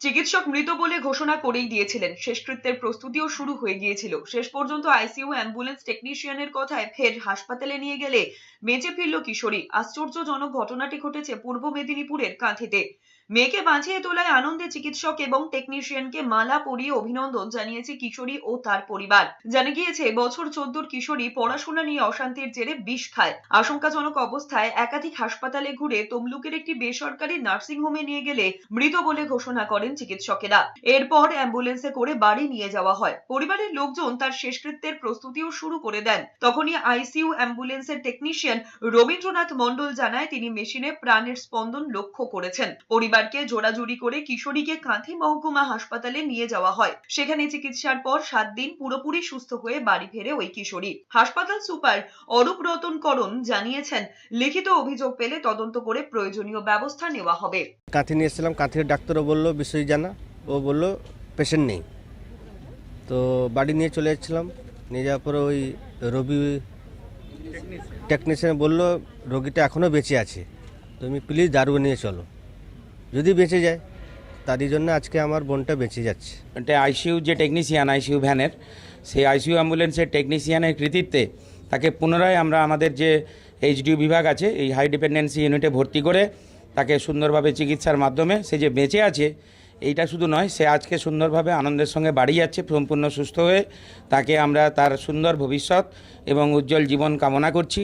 চিকিৎসক মৃত বলে ঘোষণা করেই দিয়েছিলেন। শেষকৃত্যের প্রস্তুতিও শুরু হয়ে গিয়েছিল। শেষ পর্যন্ত আইসিইউ অ্যাম্বুলেন্স টেকনিশিয়ানের কথায় ফের হাসপাতালে নিয়ে গেলে বেঁচে ফিরল কিশোরী। আশ্চর্যজনক ঘটনাটি ঘটেছে পূর্ব মেদিনীপুরের কাঁথিতে। মেয়েকে বাঁচিয়ে তোলায় আনন্দে চিকিৎসক এবং টেকনিশিয়ানকে মালা পরিয়ে অভিনন্দন জানিয়েছে কিশোরী ও তার পরিবার। জানা গিয়েছে, বছর 14 কিশোরী পড়াশোনা নিয়ে অশান্তির জেরে বিষ খায়। আশঙ্কাজনক অবস্থায় একাধিক হাসপাতালে ঘুরে তমলুকের একটি বেসরকারি নার্সিং হোমে নিয়ে গেলে মৃত বলে ঘোষণা করেন চিকিৎসকেরা। এরপর অ্যাম্বুলেন্সে করে বাড়ি নিয়ে যাওয়া হয়। পরিবারের লোকজন তার শেষকৃত্যের প্রস্তুতিও শুরু করে দেন। তখনই আইসিইউ অ্যাম্বুলেন্সের টেকনিশিয়ান রবীন্দ্রনাথ মণ্ডল জানায়, তিনি মেশিনে প্রাণের স্পন্দন লক্ষ্য করেছেন। পরিবারকে জোড়াজুড়ি করে কিশোরীকে কাঁথি মহকুমা হাসপাতালে নিয়ে যাওয়া হয়। সেখানে চিকিৎসার পর 7 দিন পুরোপুরি সুস্থ হয়ে বাড়ি ফেরে ওই কিশোরী। হাসপাতাল সুপার অরূপ রতন করণ জানিয়েছেন, লিখিত অভিযোগ পেলে তদন্ত করে প্রয়োজনীয় ব্যবস্থা নেওয়া হবে। কাঁথি নিয়ে এসেছিলাম, কাঁথির ডাক্তারও বললো বিষয় জানা, ও বললো পেশেন্ট নেই। তো বাড়ি নিয়ে চলে যাচ্ছিলাম, নিয়ে যাওয়ার পরে ওই রবি টেকনিশিয়ান বললো রোগীটা এখনও বেঁচে আছে, তুমি প্লিজ দারুয়া নিয়ে চলো, যদি বেঁচে যায়। তারই জন্য আজকে আমার বোনটা বেঁচে যাচ্ছে। এটা আইসিইউ যে টেকনিশিয়ান, আইসিইউ ভ্যানের, সেই আইসিইউ অ্যাম্বুলেন্সের টেকনিশিয়ানের কৃতিত্বে তাকে পুনরায় আমরা আমাদের যে এইচডিইউ বিভাগ আছে এই হাই ডিপেন্ডেন্সি ইউনিটে ভর্তি করে তাকে সুন্দরভাবে চিকিৎসার মাধ্যমে সে যে বেঁচে আছে এইটা শুধু নয়, সে আজকে সুন্দরভাবে আনন্দের সঙ্গে বাড়ি যাচ্ছে সম্পূর্ণ সুস্থ হয়ে। তাকে আমরা তার সুন্দর ভবিষ্যৎ এবং উজ্জ্বল জীবন কামনা করছি।